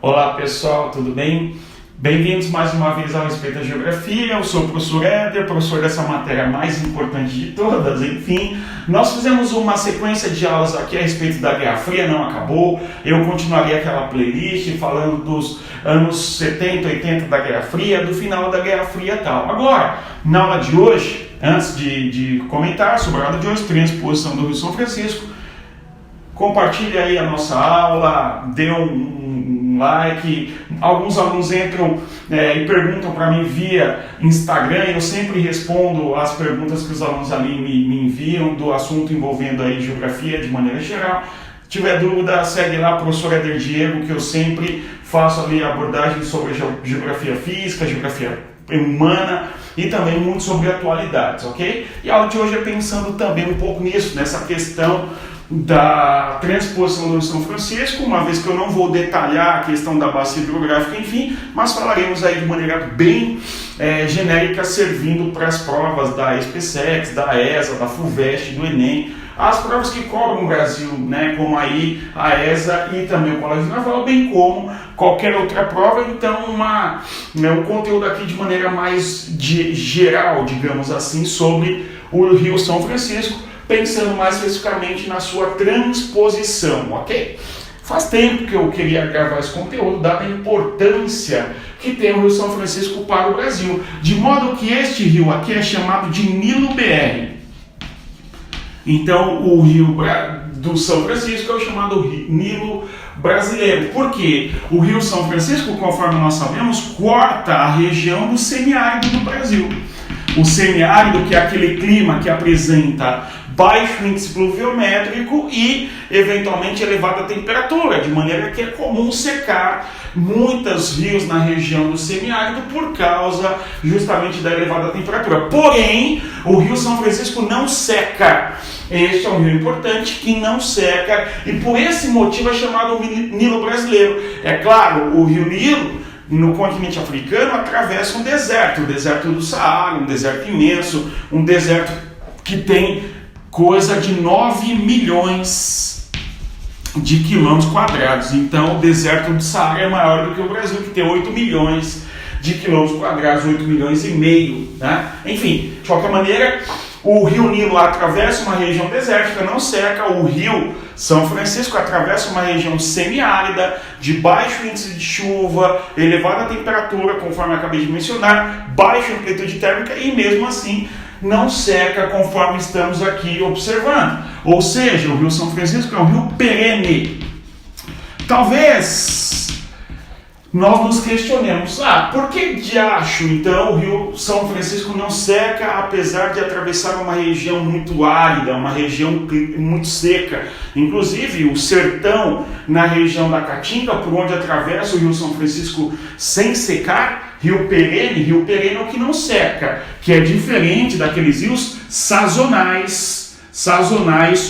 Olá pessoal, tudo bem? Bem-vindos mais uma vez ao Respeito à Geografia. Eu sou o professor Éder, professor dessa matéria mais importante de todas. Enfim, nós fizemos uma sequência de aulas aqui a respeito da Guerra Fria, não acabou. Eu continuarei aquela playlist falando dos anos 70, 80 da Guerra Fria, do final da Guerra Fria e tal. Agora, na aula de hoje, antes de comentar sobre a aula de hoje, transposição do Rio São Francisco, compartilhe aí a nossa aula, dê um like. Alguns alunos entram e perguntam para mim via Instagram, eu sempre respondo as perguntas que os alunos ali me enviam do assunto envolvendo aí geografia de maneira geral. Se tiver dúvida, segue lá o professor Éder Diego, que eu sempre faço ali abordagens sobre geografia física, geografia humana e também muito sobre atualidades, ok? E a aula de hoje é pensando também um pouco nisso, nessa questão da transposição do São Francisco, uma vez que eu não vou detalhar a questão da bacia hidrográfica, enfim, mas falaremos aí de maneira bem genérica, servindo para as provas da SPSEC, da ESA, da FUVEST, do Enem, as provas que cobram o Brasil, né, como aí a ESA e também o Colégio Naval, bem como qualquer outra prova. Então, um conteúdo aqui de maneira mais geral, digamos assim, sobre o Rio São Francisco, pensando mais especificamente na sua transposição, ok? Faz tempo que eu queria gravar esse conteúdo, dada a importância que tem o Rio São Francisco para o Brasil, de modo que este rio aqui é chamado de Nilo BR. Então, o rio do São Francisco é o chamado Nilo brasileiro. Por quê? O Rio São Francisco, conforme nós sabemos, corta a região do semiárido do Brasil. O semiárido, que é aquele clima que apresenta baixo índice pluviométrico e, eventualmente, elevada temperatura, de maneira que é comum secar muitos rios na região do semiárido por causa justamente da elevada temperatura. Porém, o Rio São Francisco não seca. Este é um rio importante que não seca e, por esse motivo, é chamado Nilo brasileiro. É claro, o rio Nilo, no continente africano, atravessa um deserto, o deserto do Saara, um deserto imenso, um deserto que tem coisa de 9 milhões de quilômetros quadrados. Então, o deserto do Saara é maior do que o Brasil, que tem 8 milhões de quilômetros quadrados, 8 milhões e meio. Né? Enfim, de qualquer maneira, o rio Nilo atravessa uma região desértica, não seca. O rio São Francisco atravessa uma região semiárida, de baixo índice de chuva, elevada temperatura, conforme eu acabei de mencionar, baixa amplitude térmica e, mesmo assim, não seca, conforme estamos aqui observando. Ou seja, o Rio São Francisco é um rio perene. Talvez nós nos questionemos, por que diacho, então, o Rio São Francisco não seca, apesar de atravessar uma região muito árida, uma região muito seca? Inclusive, o sertão, na região da Caatinga, por onde atravessa o Rio São Francisco sem secar, rio perene é o que não seca, que é diferente daqueles rios sazonais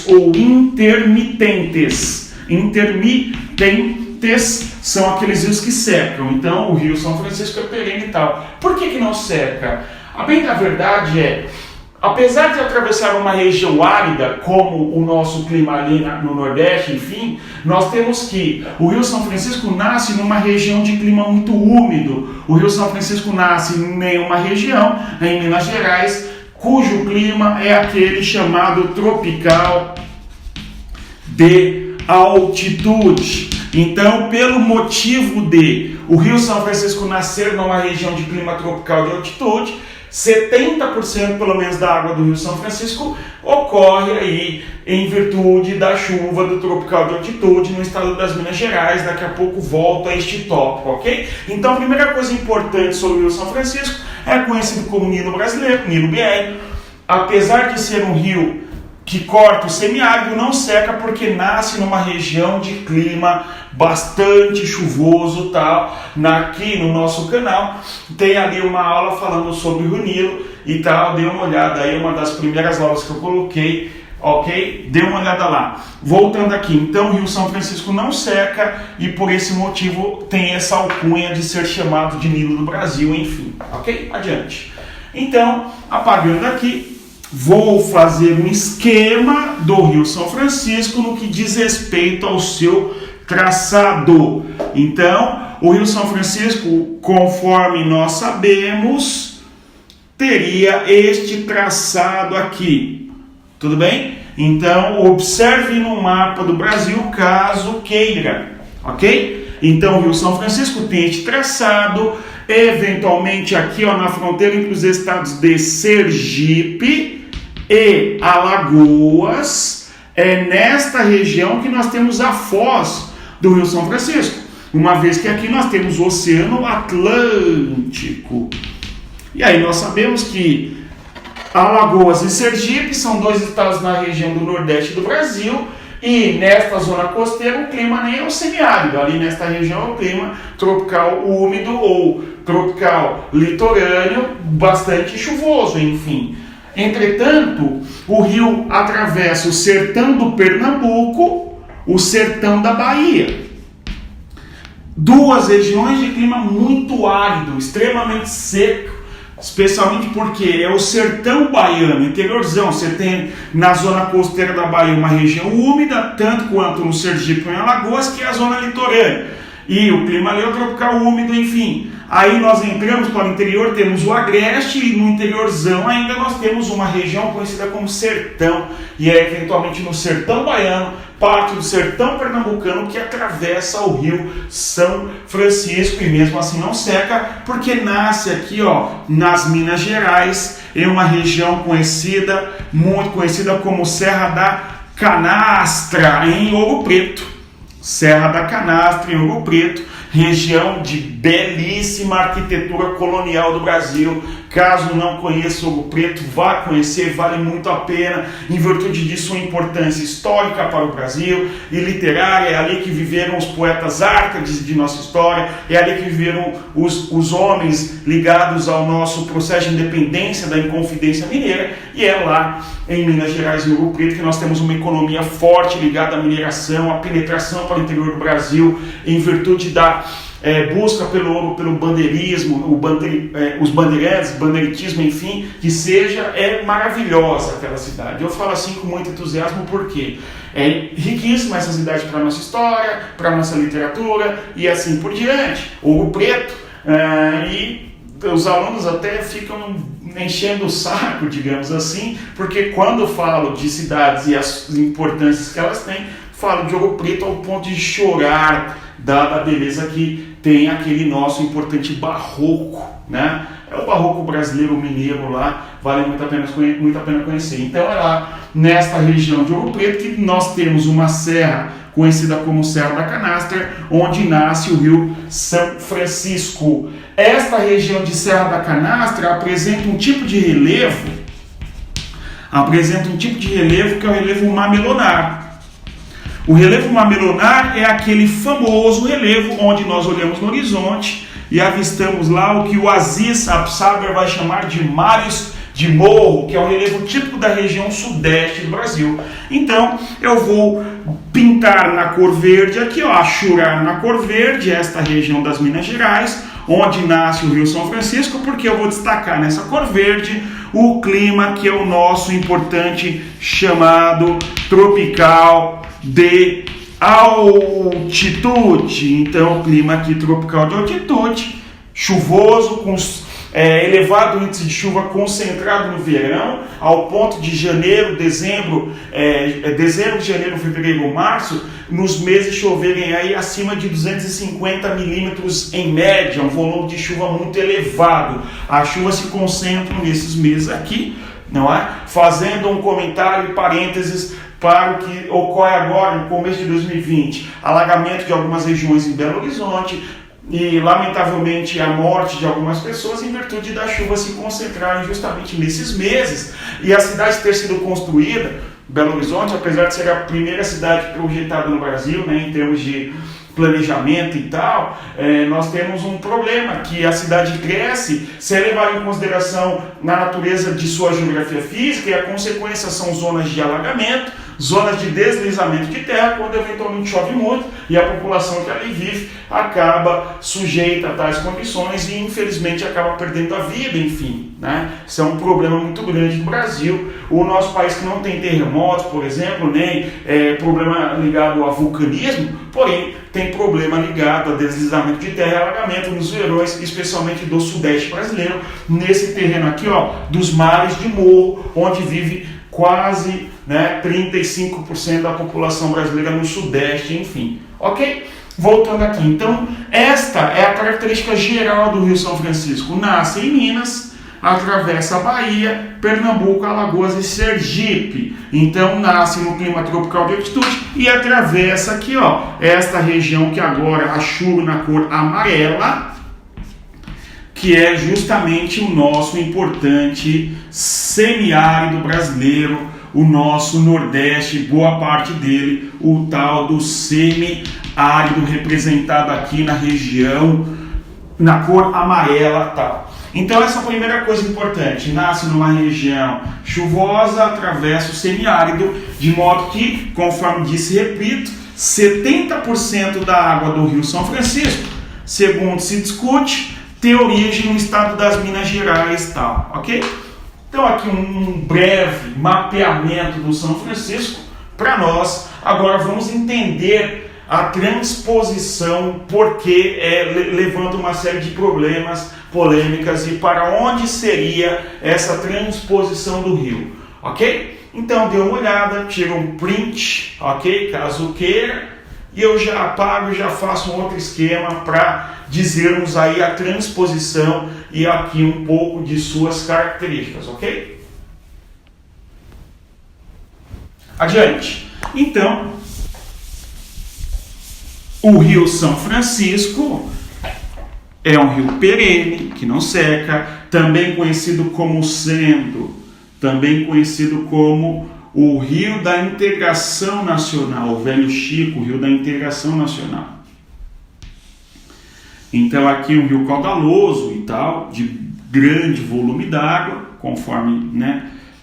ou intermitentes. Intermitentes são aqueles rios que secam. Então, o Rio São Francisco é perene e tal. Por que não seca? A bem da verdade é, apesar de atravessar uma região árida, como o nosso clima ali no Nordeste, enfim, nós temos que o Rio São Francisco nasce numa região de clima muito úmido. O Rio São Francisco nasce em uma região, em Minas Gerais, cujo clima é aquele chamado tropical de altitude. Então, pelo motivo de o Rio São Francisco nascer numa região de clima tropical de altitude, 70% pelo menos da água do Rio São Francisco ocorre aí em virtude da chuva do tropical de altitude no estado das Minas Gerais. Daqui a pouco volto a este tópico, ok? Então, a primeira coisa importante sobre o Rio São Francisco é conhecido como Nilo brasileiro, Nilo BR. Apesar de ser um rio que corta o semiárido, não seca porque nasce numa região de clima bastante chuvoso, tal. Aqui no nosso canal tem ali uma aula falando sobre o Rio Nilo e tal, dê uma olhada aí, uma das primeiras aulas que eu coloquei, ok? Dê uma olhada lá. Voltando aqui, então o Rio São Francisco não seca e por esse motivo tem essa alcunha de ser chamado de Nilo do Brasil, enfim, ok? Adiante. Então, apagando aqui, vou fazer um esquema do Rio São Francisco no que diz respeito ao seu traçado. Então, o Rio São Francisco, conforme nós sabemos, teria este traçado aqui. Tudo bem? Então, observe no mapa do Brasil, caso queira, ok? Então, o Rio São Francisco tem este traçado, eventualmente aqui ó, na fronteira entre os estados de Sergipe e Alagoas, é nesta região que nós temos a foz do Rio São Francisco, uma vez que aqui nós temos o Oceano Atlântico. E aí nós sabemos que Alagoas e Sergipe são dois estados na região do Nordeste do Brasil, e nesta zona costeira o clima nem é o semiárido, ali nesta região é o clima tropical úmido ou tropical litorâneo, bastante chuvoso, enfim. Entretanto, o rio atravessa o sertão do Pernambuco, o sertão da Bahia. Duas regiões de clima muito árido, extremamente seco, especialmente porque é o sertão baiano, interiorzão. Você tem na zona costeira da Bahia uma região úmida, tanto quanto no Sergipe e em Alagoas, que é a zona litorânea. E o clima ali é o tropical úmido, enfim. Aí nós entramos para o interior, temos o agreste, e no interiorzão ainda nós temos uma região conhecida como sertão, e é eventualmente no sertão baiano, parte do sertão pernambucano que atravessa o Rio São Francisco, e mesmo assim não seca, porque nasce aqui ó, nas Minas Gerais, em uma região conhecida, muito conhecida como Serra da Canastra, em Ouro Preto. Serra da Canastra, em Ouro Preto, região de belíssima arquitetura colonial do Brasil. Caso não conheça Ouro Preto, vá conhecer, vale muito a pena, em virtude de sua importância histórica para o Brasil e literária. É ali que viveram os poetas árcades de nossa história, é ali que viveram os homens ligados ao nosso processo de independência da Inconfidência Mineira, e é lá em Minas Gerais, em Ouro Preto, que nós temos uma economia forte ligada à mineração, à penetração para o interior do Brasil, em virtude da busca pelo ouro, pelo bandeirismo, os bandeirantes, bandeirismo, enfim, que seja, é maravilhosa aquela cidade. Eu falo assim com muito entusiasmo porque é riquíssima essa cidade para a nossa história, para a nossa literatura e assim por diante. Ouro Preto, e os alunos até ficam enchendo o saco, digamos assim, porque quando falo de cidades e as importâncias que elas têm, falo de Ouro Preto ao ponto de chorar, dada a beleza que tem aquele nosso importante barroco, né? É o barroco brasileiro, mineiro lá, vale muito a pena conhecer. Então é lá, nesta região de Ouro Preto, que nós temos uma serra conhecida como Serra da Canastra, onde nasce o Rio São Francisco. Esta região de Serra da Canastra apresenta um tipo de relevo, que é o relevo mamelonar. O relevo mamelonar é aquele famoso relevo onde nós olhamos no horizonte e avistamos lá o que o Aziz Absaber vai chamar de mares de morro, que é o relevo típico da região sudeste do Brasil. Então, eu vou pintar na cor verde aqui, ó, achurar na cor verde esta região das Minas Gerais, onde nasce o Rio São Francisco, porque eu vou destacar nessa cor verde o clima, que é o nosso importante chamado tropical de altitude. Então, clima aqui tropical de altitude, chuvoso, com elevado índice de chuva concentrado no verão, ao ponto de dezembro, janeiro, fevereiro, março, nos meses choverem aí acima de 250 milímetros em média, um volume de chuva muito elevado. As chuvas se concentram nesses meses aqui, não é? Fazendo um comentário e parênteses para o que ocorre agora no começo de 2020, alagamento de algumas regiões em Belo Horizonte e, lamentavelmente, a morte de algumas pessoas em virtude das chuvas se concentrarem justamente nesses meses. E a cidade ter sido construída, Belo Horizonte, apesar de ser a primeira cidade projetada no Brasil, né, em termos de planejamento e tal, nós temos um problema, que a cidade cresce, se é levado em consideração na natureza de sua geografia física, e a consequência são zonas de alagamento, zonas de deslizamento de terra, quando eventualmente chove muito e a população que ali vive acaba sujeita a tais condições e infelizmente acaba perdendo a vida, enfim, né? Isso é um problema muito grande no Brasil. O nosso país que não tem terremotos, por exemplo, nem problema ligado ao vulcanismo, porém tem problema ligado a deslizamento de terra e alagamento nos verões, especialmente do sudeste brasileiro, nesse terreno aqui, ó, dos mares de morro, onde vive quase 35% da população brasileira no sudeste, enfim. Ok? Voltando aqui, então, esta é a característica geral do Rio São Francisco. Nasce em Minas, atravessa a Bahia, Pernambuco, Alagoas e Sergipe. Então nasce no clima tropical de altitude e atravessa aqui, ó, esta região que agora achou na cor amarela, que é justamente o nosso importante semiárido brasileiro, o nosso Nordeste, boa parte dele, o tal do semiárido representado aqui na região, na cor amarela tal. Então essa é a primeira coisa importante, nasce numa região chuvosa, atravessa o semiárido, de modo que, conforme disse e repito, 70% da água do Rio São Francisco, segundo se discute, tem origem no estado das Minas Gerais, tal, ok? Então aqui um breve mapeamento do São Francisco para nós. Agora vamos entender a transposição, porque levanta uma série de problemas, polêmicas, e para onde seria essa transposição do rio, ok? Então dê uma olhada, tira um print, ok? Caso queira, e eu já apago e já faço um outro esquema para dizermos aí a transposição e aqui um pouco de suas características, ok? Adiante. Então, o Rio São Francisco é um rio perene, que não seca, também conhecido como o Rio da Integração Nacional, o Velho Chico, o Rio da Integração Nacional. Então aqui um rio caudaloso e tal, de grande volume d'água, conforme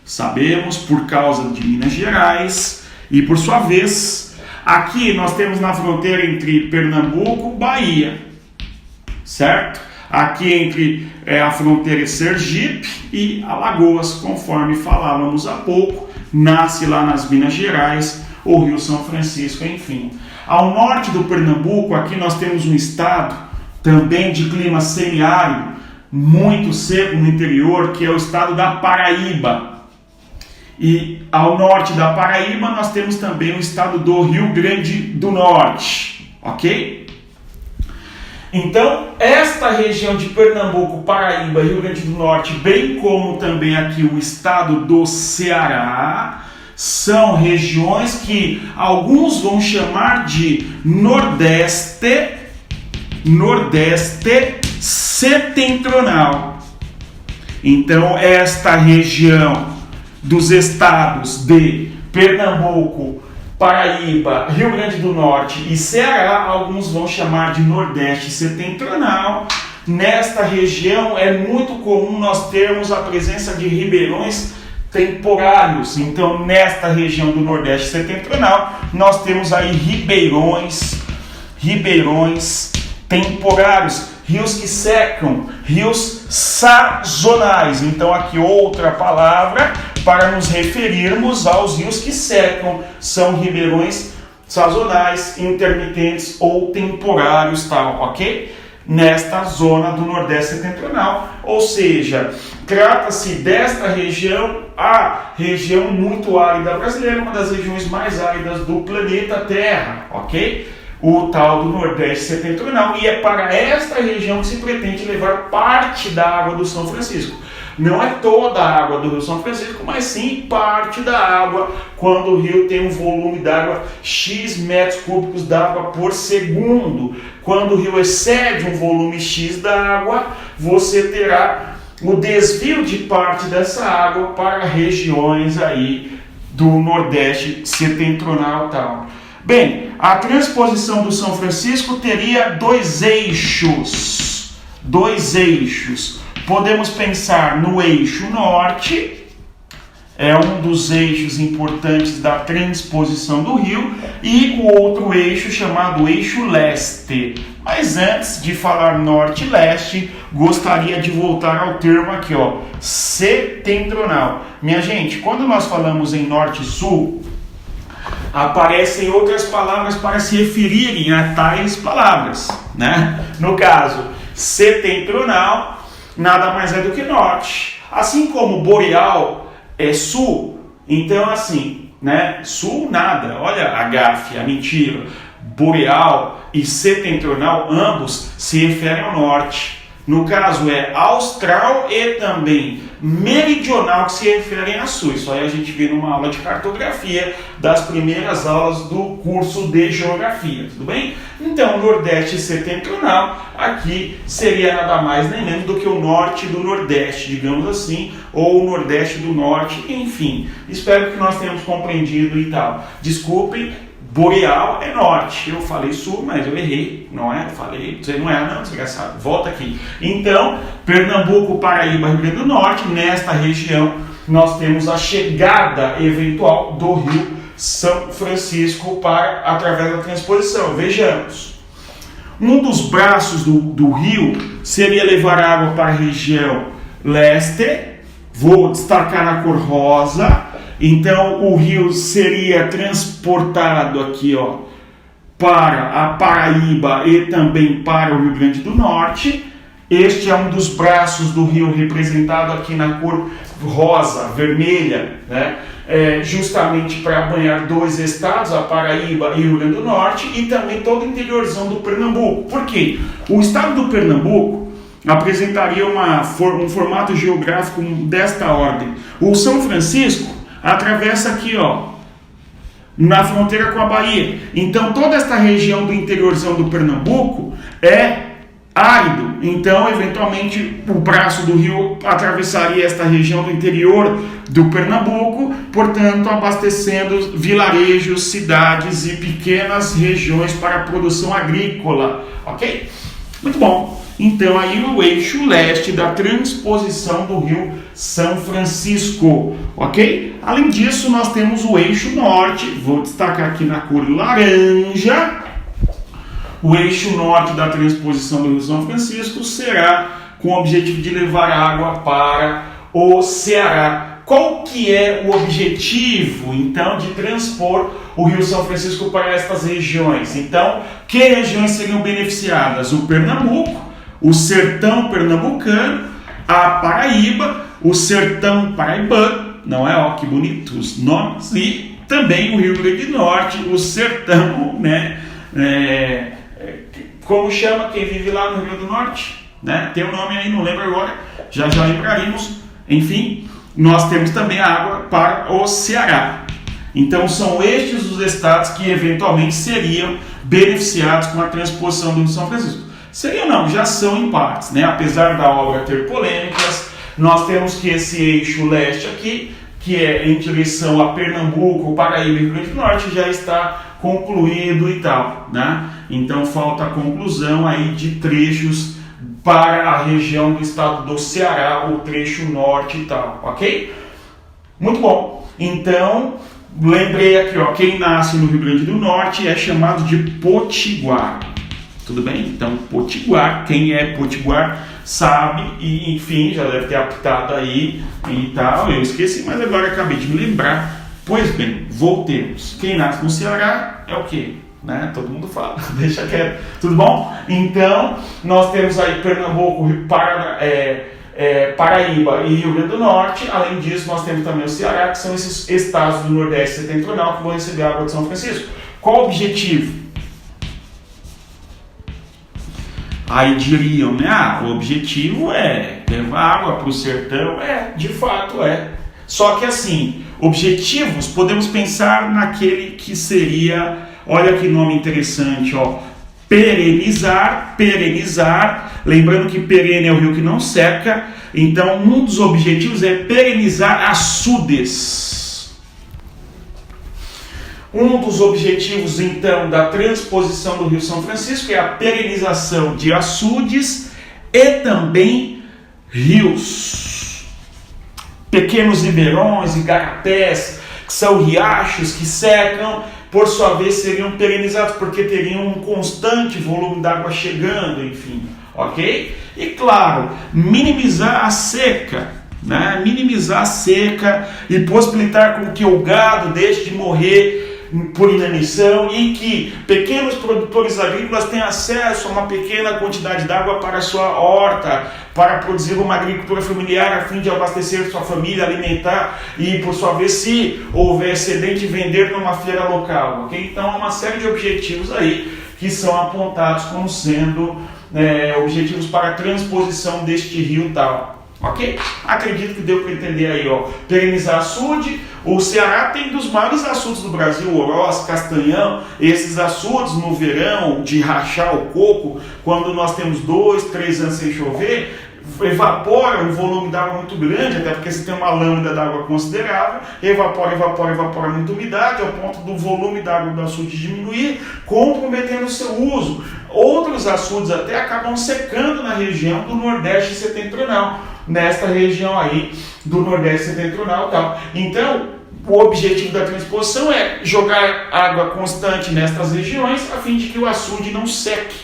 sabemos, por causa de Minas Gerais, e por sua vez, aqui nós temos na fronteira entre Pernambuco e Bahia, certo? Aqui entre a fronteira Sergipe e Alagoas, conforme falávamos há pouco, nasce lá nas Minas Gerais, o Rio São Francisco, enfim. Ao norte do Pernambuco, aqui nós temos um estado também de clima semiárido, muito seco no interior, que é o estado da Paraíba. E ao norte da Paraíba nós temos também o estado do Rio Grande do Norte, ok? Então, esta região de Pernambuco, Paraíba, Rio Grande do Norte, bem como também aqui o estado do Ceará, são regiões que alguns vão chamar de Nordeste setentrional. Então, esta região dos estados de Pernambuco, Paraíba, Rio Grande do Norte e Ceará, alguns vão chamar de Nordeste setentrional. Nesta região é muito comum nós termos a presença de ribeirões temporários. Então, nesta região do Nordeste setentrional, nós temos aí ribeirões temporários, rios que secam, rios sazonais. Então aqui outra palavra para nos referirmos aos rios que secam, são ribeirões sazonais, intermitentes ou temporários, tal, ok? Nesta zona do Nordeste setentrional, ou seja, trata-se desta região, a região muito árida brasileira, uma das regiões mais áridas do planeta Terra, ok? O tal do Nordeste setentrional, e é para esta região que se pretende levar parte da água do São Francisco. Não é toda a água do Rio São Francisco, mas sim parte da água, quando o rio tem um volume d'água X metros cúbicos d'água por segundo. Quando o rio excede um volume X da água, você terá o desvio de parte dessa água para regiões aí do Nordeste setentrional tal. Bem, a transposição do São Francisco teria dois eixos. Podemos pensar no eixo norte, é um dos eixos importantes da transposição do rio, e o outro eixo chamado eixo leste. Mas antes de falar norte e leste, gostaria de voltar ao termo aqui, ó, setentrional. Minha gente, quando nós falamos em norte e sul, aparecem outras palavras para se referirem a tais palavras, né? No caso, setentrional nada mais é do que norte. Assim como boreal é sul, então assim, né? Sul nada, olha a gafe, a mentira. Boreal e setentrional, ambos se referem ao norte. No caso é austral e também meridional, que se referem a sul. Isso aí a gente vê numa aula de cartografia, das primeiras aulas do curso de geografia, tudo bem? Então, nordeste e setentrional, aqui seria nada mais nem menos do que o norte do nordeste, digamos assim, ou o nordeste do norte, enfim. Espero que nós tenhamos compreendido e tal. Desculpem, boreal é norte. Eu falei sul, mas eu errei, não é? Eu falei, você não é, não, desgraçado. Volta aqui. Então, Pernambuco, Paraíba, Rio Grande do Norte, nesta região, nós temos a chegada eventual do rio São Francisco através da transposição. Vejamos. Um dos braços do rio seria levar água para a região leste. Vou destacar na cor rosa. Então o rio seria transportado aqui, ó, para a Paraíba e também para o Rio Grande do Norte. Este é um dos braços do rio representado aqui na cor rosa, vermelha, né? Justamente para banhar dois estados, a Paraíba e o Rio Grande do Norte, e também todo o interiorzão do Pernambuco. Por quê? O estado do Pernambuco apresentaria um formato geográfico desta ordem. O São Francisco atravessa aqui, ó, na fronteira com a Bahia. Então toda esta região do interiorzão do Pernambuco é árido. Então, eventualmente, o braço do rio atravessaria esta região do interior do Pernambuco, portanto, abastecendo vilarejos, cidades e pequenas regiões para a produção agrícola. Ok? Muito bom. Então, aí o eixo leste da transposição do rio São Francisco, ok? Além disso, nós temos o eixo norte, vou destacar aqui na cor laranja. O eixo norte da transposição do rio São Francisco será com o objetivo de levar água para o Ceará. Qual que é o objetivo, então, de transpor o rio São Francisco para estas regiões? Então, que regiões seriam beneficiadas? O Pernambuco, o sertão pernambucano, a Paraíba, o sertão paraibano, não é? Ó, que bonitos nomes, e também o Rio Grande do Norte, o sertão, né? Como chama quem vive lá no Rio Grande do Norte? Né? Tem um nome aí, não lembro agora, já lembraremos. Enfim, nós temos também a água para o Ceará. Então são estes os estados que eventualmente seriam beneficiados com a transposição do Rio São Francisco. Seriam não, já são em partes, né? Apesar da obra ter polêmicas, nós temos que esse eixo leste aqui, que é em direção a Pernambuco, Paraíba e Rio Grande do Norte, já está concluído e tal, né? Então falta a conclusão aí de trechos para a região do estado do Ceará, o trecho norte e tal, ok? Muito bom. Então, lembrei aqui, ó, quem nasce no Rio Grande do Norte é chamado de potiguar. Tudo bem? Então, potiguar, quem é potiguar sabe, e enfim, já deve ter aptado aí e tal. Eu esqueci, mas agora acabei de me lembrar. Pois bem, voltemos. Quem nasce no Ceará é o quê? Né? Todo mundo fala, deixa quieto. Tudo bom? Então, nós temos aí Pernambuco, Paraíba e Rio Grande do Norte. Além disso, nós temos também o Ceará, que são esses estados do Nordeste setentrional que vão receber a água de São Francisco. Qual o objetivo? Aí diriam, né? O objetivo é levar água para o sertão. De fato é. Só que assim, objetivos, podemos pensar naquele que seria, olha que nome interessante, ó, perenizar, lembrando que perene é o rio que não seca, então um dos objetivos é perenizar açudes. Um dos objetivos, então, da transposição do rio São Francisco é a perenização de açudes e também rios. pequenos ribeirões, igarapés, que são riachos que secam, por sua vez seriam perenizados, porque teriam um constante volume d'água chegando, enfim, ok? E claro, minimizar a seca, né? Minimizar a seca e possibilitar com que o gado deixe de morrer por inanição e que pequenos produtores agrícolas tenham acesso a uma pequena quantidade d'água para a sua horta, para produzir uma agricultura familiar a fim de abastecer sua família, alimentar e, por sua vez, se houver excedente, vender numa feira local. Okay? Então, há uma série de objetivos aí que são apontados como sendo objetivos para a transposição deste rio tal. Ok? Acredito que deu para entender aí, ó. Perenizar açude. O Ceará tem dos maiores açudes do Brasil, Oroz, Castanhão. Esses açudes no verão, de rachar o coco, quando nós temos 2, 3 anos sem chover, evapora um volume d'água muito grande, até porque você tem uma lâmina d'água considerável, evapora muita umidade, ao ponto do volume d'água do açude diminuir, comprometendo o seu uso. Outros açudes até acabam secando na região do Nordeste Setentrional, nesta região aí do Nordeste Setentrional e tal. Então, o objetivo da transposição é jogar água constante nestas regiões, a fim de que o açude não seque.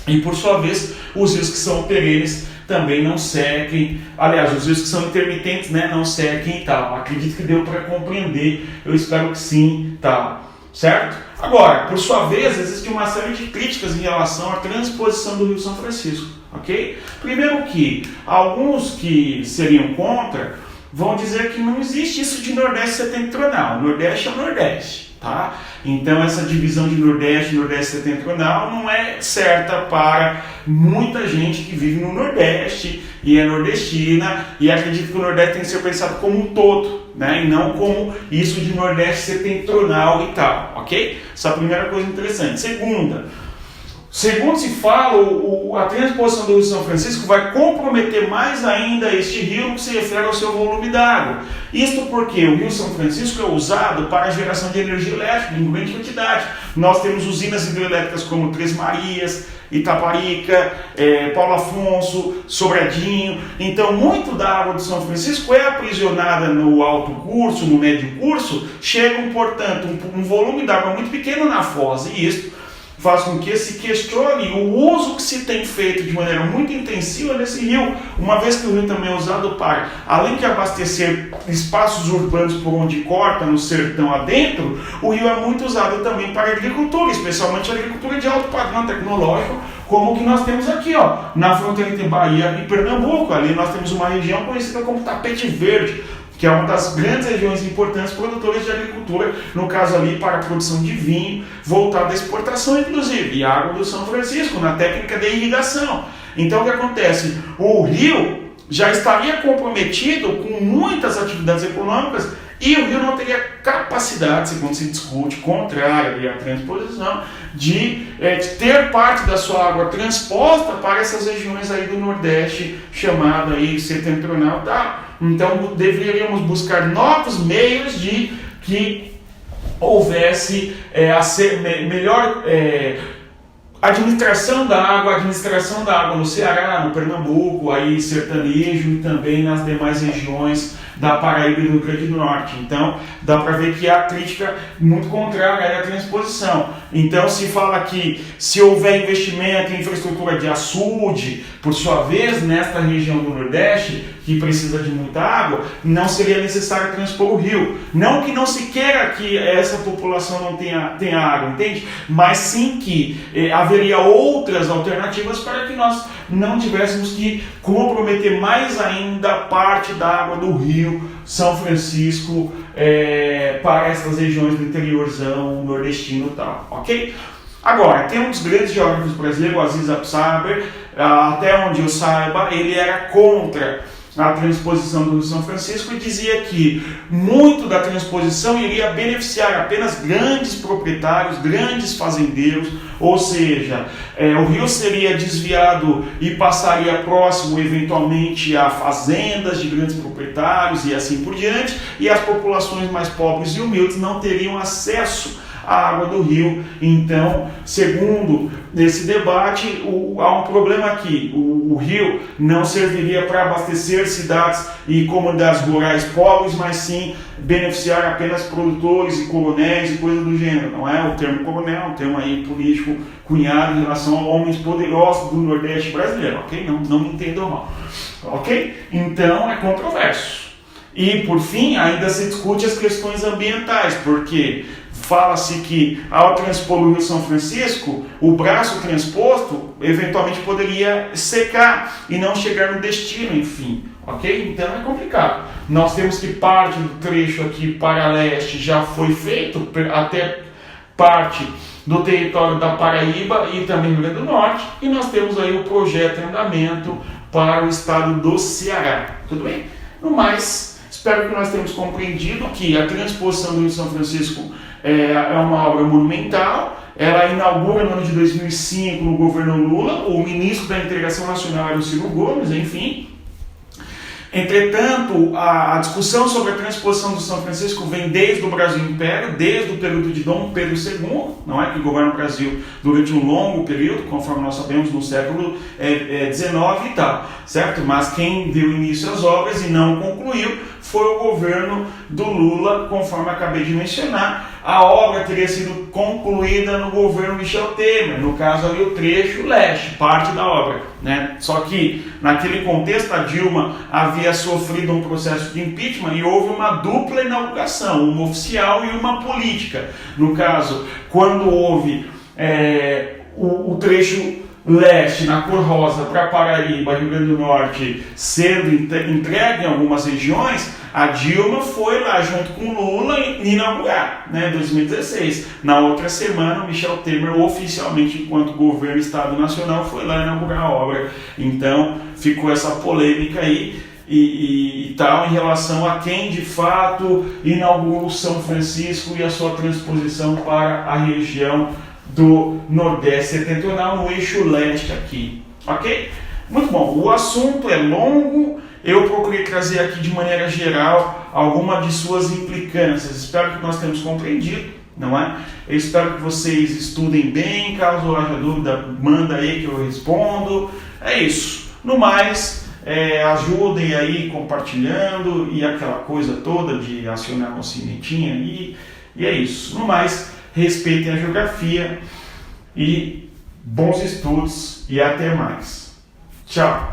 E, por sua vez, os rios que são perenes também não sequem. Aliás, os rios que são intermitentes, né, não sequem e tal. Acredito que deu para compreender. Eu espero que sim, tal. Certo? Agora, por sua vez, existe uma série de críticas em relação à transposição do Rio São Francisco. Ok? Primeiro que alguns que seriam contra vão dizer que não existe isso de Nordeste Setentrional. Nordeste é o Nordeste. Tá? Então essa divisão de Nordeste e Nordeste Setentrional não é certa para muita gente que vive no Nordeste e é nordestina e acredita que o Nordeste tem que ser pensado como um todo, né? E não como isso de Nordeste Setentrional e tal, ok? Essa é a primeira coisa interessante. Segundo se fala, a transposição do Rio São Francisco vai comprometer mais ainda este rio no que se refere ao seu volume d'água. Isto porque o Rio São Francisco é usado para a geração de energia elétrica em grande quantidade. Nós temos usinas hidrelétricas como Três Marias, Itaparica, Paulo Afonso, Sobradinho. Então, muito da água do São Francisco é aprisionada no alto curso, no médio curso, chegam, portanto, um volume d'água muito pequeno na foz, e isto faz com que se questione o uso que se tem feito de maneira muito intensiva nesse rio, uma vez que o rio também é usado para, além de abastecer espaços urbanos por onde corta no sertão adentro, o rio é muito usado também para a agricultura, especialmente a agricultura de alto padrão tecnológico, como o que nós temos aqui, ó, na fronteira entre Bahia e Pernambuco. Ali nós temos uma região conhecida como Tapete Verde, que é uma das grandes regiões importantes produtoras de agricultura, no caso ali para a produção de vinho, voltada à exportação inclusive, e a água do São Francisco, na técnica de irrigação. Então o que acontece? O rio já estaria comprometido com muitas atividades econômicas e o rio não teria capacidade, segundo se discute, contrária à transposição, de ter parte da sua água transposta para essas regiões aí do Nordeste, chamada aí setentrional, tá? Então deveríamos buscar novos meios de que houvesse melhor administração da água no Ceará, no Pernambuco, aí sertanejo e também nas demais regiões da Paraíba e do Rio Grande do Norte. Então, dá para ver que há crítica muito contrária à transposição. Então, se fala que se houver investimento em infraestrutura de açude, por sua vez, nesta região do Nordeste, que precisa de muita água, não seria necessário transpor o rio. Não que não se queira que essa população não tenha água, entende? Mas sim que haveria outras alternativas para que nós não tivéssemos que comprometer mais ainda parte da água do Rio São Francisco para essas regiões do interiorzão nordestino e tal, ok? Agora, tem um dos grandes geógrafos brasileiros, o Aziz Absaber, até onde eu saiba, ele era contra a transposição do Rio São Francisco e dizia que muito da transposição iria beneficiar apenas grandes proprietários, grandes fazendeiros, ou seja, o rio seria desviado e passaria próximo eventualmente a fazendas de grandes proprietários e assim por diante, e as populações mais pobres e humildes não teriam acesso a água do rio. Então, segundo esse debate, há um problema aqui. O rio não serviria para abastecer cidades e comunidades rurais pobres, mas sim beneficiar apenas produtores e coronéis e coisas do gênero. Não é o termo coronel, é um termo aí político cunhado em relação a homens poderosos do Nordeste brasileiro, ok? Não me entendam mal, ok? Então é controverso. E por fim, ainda se discute as questões ambientais, porque fala-se que ao transpor o Rio São Francisco, o braço transposto eventualmente poderia secar e não chegar no destino, enfim, ok? Então é complicado. Nós temos que parte do trecho aqui para leste já foi feito, até parte do território da Paraíba e também do Rio Grande do Norte, e nós temos aí o projeto em andamento para o estado do Ceará, tudo bem? No mais, espero que nós tenhamos compreendido que a transposição do Rio São Francisco é uma obra monumental. Ela inaugura no ano de 2005 no governo Lula, o ministro da Integração Nacional era o Ciro Gomes, enfim. Entretanto, a discussão sobre a transposição do São Francisco vem desde o Brasil Império, desde o período de Dom Pedro II, não é, que governa o Brasil durante um longo período, conforme nós sabemos, no século XIX e tal, certo? Mas quem deu início às obras e não concluiu foi o governo do Lula, conforme acabei de mencionar. A obra teria sido concluída no governo Michel Temer, no caso ali o trecho leste, parte da obra, né? Só que naquele contexto a Dilma havia sofrido um processo de impeachment e houve uma dupla inauguração, uma oficial e uma política. No caso, quando houve o trecho leste, na cor rosa, para Paraíba, Rio Grande do Norte, sendo entregue em algumas regiões, a Dilma foi lá junto com o Lula inaugurar, né, 2016. Na outra semana, o Michel Temer, oficialmente, enquanto governo Estado Nacional, foi lá inaugurar a obra. Então, ficou essa polêmica aí e tal, em relação a quem de fato inaugurou São Francisco e a sua transposição para a região do Nordeste Setentrional, no eixo leste aqui, ok? Muito bom, o assunto é longo, eu procurei trazer aqui de maneira geral alguma de suas implicâncias, espero que nós tenhamos compreendido, não é? Eu espero que vocês estudem bem, caso haja dúvida, manda aí que eu respondo, é isso. No mais, ajudem aí compartilhando e aquela coisa toda de acionar o sinetinho aí, e é isso. No mais, respeitem a geografia e bons estudos e até mais. Tchau!